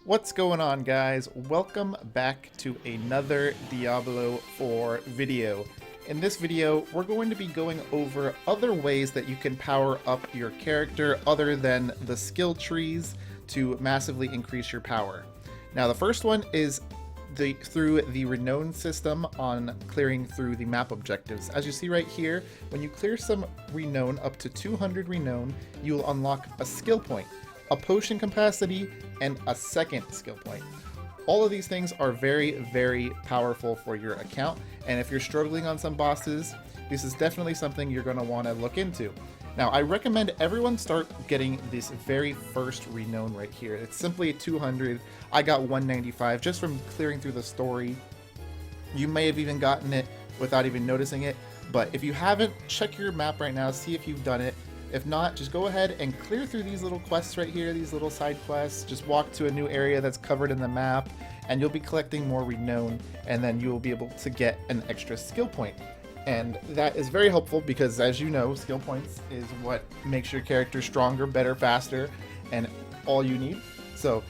What's going on, guys? Welcome back to another Diablo 4 video. In this video, we're going to be going over other ways that you can power up your character other than the skill trees to massively increase your power. Now, the first one is through the Renown system on clearing through the map objectives. As you see right here, when you clear some Renown up to 200 Renown, you will unlock a skill point, a potion capacity, and a second skill point. All of these things are very, very powerful for your account, and if you're struggling on some bosses, this is definitely something you're going to want to look into. Now, I recommend everyone start getting this very first Renown right here. It's simply 200. I got 195 just from clearing through the story. You may have even gotten it without even noticing it, but if you haven't, check your map right now, see if you've done it. If not, just go ahead and clear through these little quests right here, these little side quests. Just walk to a new area that's covered in the map, and you'll be collecting more Renown, and then you will be able to get an extra skill point. And that is very helpful because, as you know, skill points is what makes your character stronger, better, faster, and all you need. So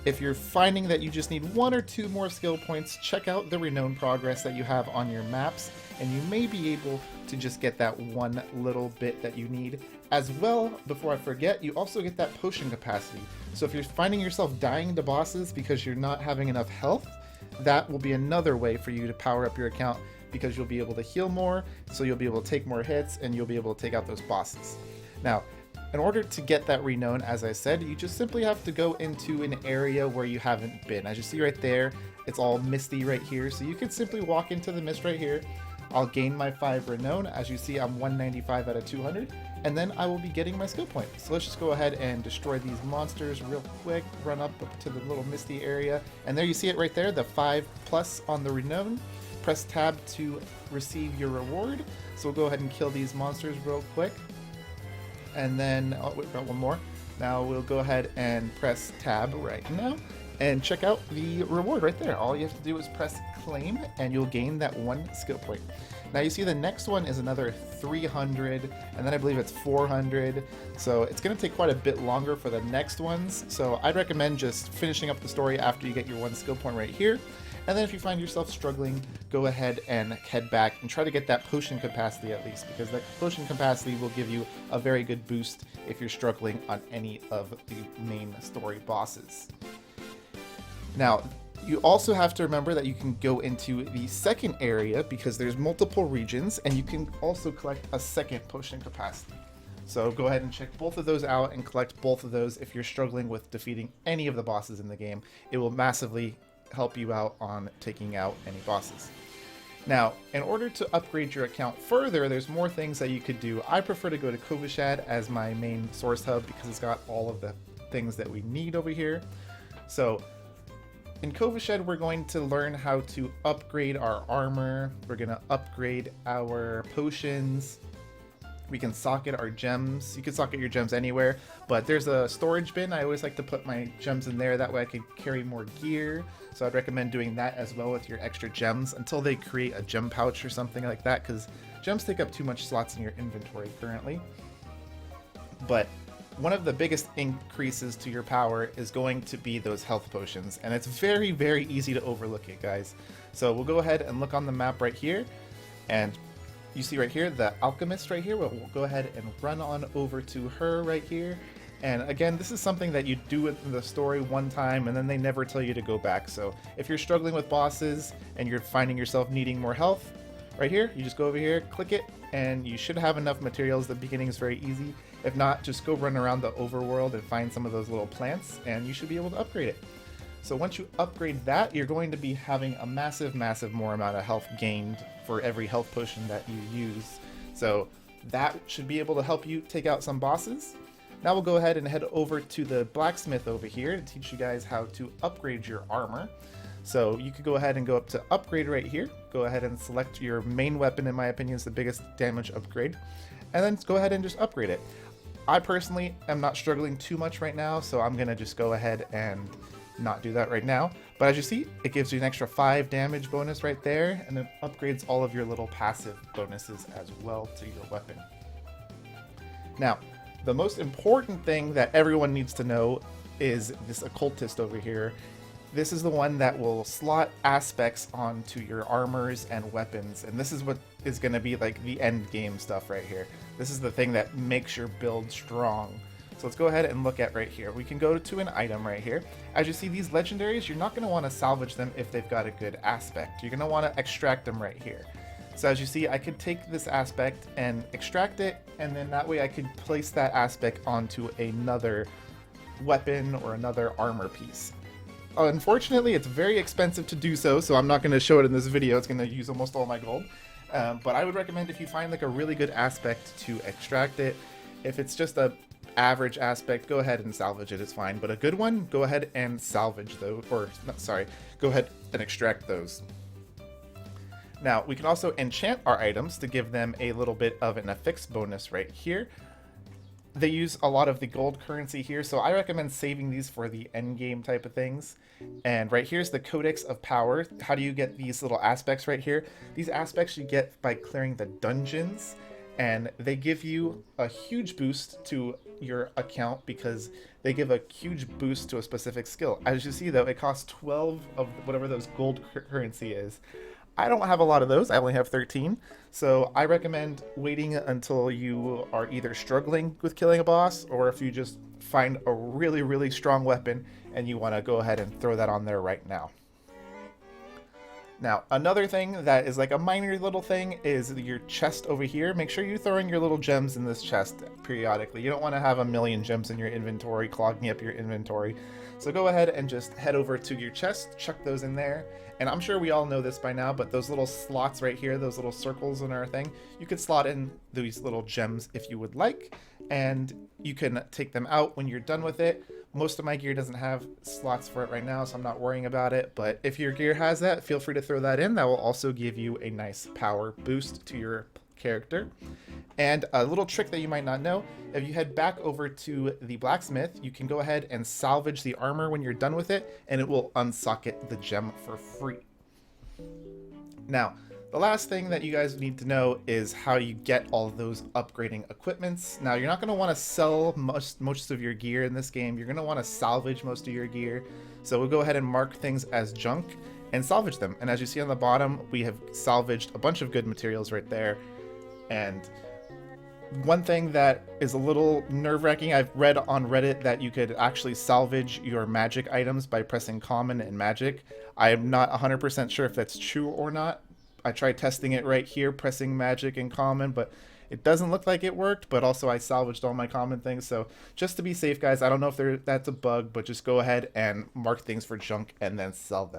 if you're finding that you just need one or two more skill points, check out the Renown progress that you have on your maps, and you may be able to just get that one little bit that you need. As well, before I forget, you also get that potion capacity. So if you're finding yourself dying to bosses because you're not having enough health, that will be another way for you to power up your account, because you'll be able to heal more, so you'll be able to take more hits, and you'll be able to take out those bosses. Now, in order to get that Renown, as I said, you just simply have to go into an area where you haven't been. As you see right there, it's all misty right here, so you can simply walk into the mist right here. I'll gain my 5 Renown. As you see, I'm 195 out of 200, and then I will be getting my skill point. So let's just go ahead and destroy these monsters real quick, run up to the little misty area, and there you see it right there, the 5+ on the Renown. Press tab to receive your reward. So we'll go ahead and kill these monsters real quick. And then, oh, we've got one more. Now we'll go ahead and press tab right now and check out the reward right there. All you have to do is press claim and you'll gain that 1 skill point. Now you see the next one is another 300, and then I believe it's 400. So it's going to take quite a bit longer for the next ones. So I'd recommend just finishing up the story after you get your 1 skill point right here. And then if you find yourself struggling, go ahead and head back and try to get that potion capacity at least, because that potion capacity will give you a very good boost if you're struggling on any of the main story bosses. Now, you also have to remember that you can go into the second area because there's multiple regions, and you can also collect a second potion capacity. So go ahead and check both of those out and collect both of those if you're struggling with defeating any of the bosses in the game. It will massively help you out on taking out any bosses. Now, in order to upgrade your account further, there's more things that you could do. I prefer to go to Kovashad as my main source hub because it's got all of the things that we need over here. So in Kovashad, we're going to learn how to upgrade our armor. We're going to upgrade our potions. We can socket our gems. You can socket your gems anywhere, but there's a storage bin. I always like to put my gems in there. That way I can carry more gear. So I'd recommend doing that as well with your extra gems until they create a gem pouch or something like that, because gems take up too much slots in your inventory currently. But one of the biggest increases to your power is going to be those health potions, and it's very, very easy to overlook it, guys. So we'll go ahead and look on the map right here, and you see right here, the alchemist right here. We'll go ahead and run on over to her right here. And again, this is something that you do in the story one time, and then they never tell you to go back. So if you're struggling with bosses and you're finding yourself needing more health, right here, you just go over here, click it, and you should have enough materials. The beginning is very easy. If not, just go run around the overworld and find some of those little plants, and you should be able to upgrade it. So once you upgrade that, you're going to be having a massive, massive more amount of health gained for every health potion that you use. So that should be able to help you take out some bosses. Now we'll go ahead and head over to the blacksmith over here to teach you guys how to upgrade your armor. So you could go ahead and go up to upgrade right here. Go ahead and select your main weapon, in my opinion, is the biggest damage upgrade. And then go ahead and just upgrade it. I personally am not struggling too much right now, so I'm going to just go ahead and not do that right now. But as you see, it gives you an extra 5 damage bonus right there, and it upgrades all of your little passive bonuses as well to your weapon. Now, the most important thing that everyone needs to know is this occultist over here. This is the one that will slot aspects onto your armors and weapons, and this is what is going to be like the end game stuff right here. This is the thing that makes your build strong. So let's go ahead and look at right here. We can go to an item right here. As you see, these legendaries, you're not going to want to salvage them if they've got a good aspect. You're going to want to extract them right here. So as you see, I could take this aspect and extract it, and then that way I could place that aspect onto another weapon or another armor piece. Unfortunately, it's very expensive to do so, so I'm not going to show it in this video. It's going to use almost all my gold. But I would recommend if you find like a really good aspect to extract it. If it's just a average aspect, go ahead and salvage it, it's fine. But a good one, go ahead and salvage those, or sorry, go ahead and extract those. Now, we can also enchant our items to give them a little bit of an affix bonus right here. They use a lot of the gold currency here, so I recommend saving these for the end game type of things. And right here's the Codex of Power. How do you get these little aspects right here? These aspects you get by clearing the dungeons, and they give you a huge boost to your account because they give a huge boost to a specific skill. As you see though, it costs 12 of whatever those gold currency is. I don't have a lot of those, I only have 13, so I recommend waiting until you are either struggling with killing a boss, or if you just find a really, really strong weapon and you want to go ahead and throw that on there right now. Now, another thing that is like a minor little thing is your chest over here. Make sure you're throwing your little gems in this chest periodically. You don't want to have a million gems in your inventory, clogging up your inventory. So go ahead and just head over to your chest, chuck those in there. And I'm sure we all know this by now, but those little slots right here, those little circles in our thing, you could slot in these little gems if you would like, and you can take them out when you're done with it. Most of my gear doesn't have slots for it right now, so I'm not worrying about it, but if your gear has that, feel free to throw that in. That will also give you a nice power boost to your character. And a little trick that you might not know, if you head back over to the blacksmith, you can go ahead and salvage the armor when you're done with it, and it will unsocket the gem for free. Now, the last thing that you guys need to know is how you get all of those upgrading equipments. Now, you're not going to want to sell most of your gear in this game. You're going to want to salvage most of your gear. So we'll go ahead and mark things as junk and salvage them. And as you see on the bottom, we have salvaged a bunch of good materials right there. And one thing that is a little nerve-wracking, I've read on Reddit that you could actually salvage your magic items by pressing common and magic. I am not 100% sure if that's true or not. I tried testing it right here, pressing magic and common, but it doesn't look like it worked. But also I salvaged all my common things, so just to be safe, guys, I don't know if that's a bug, but just go ahead and mark things for junk and then sell them.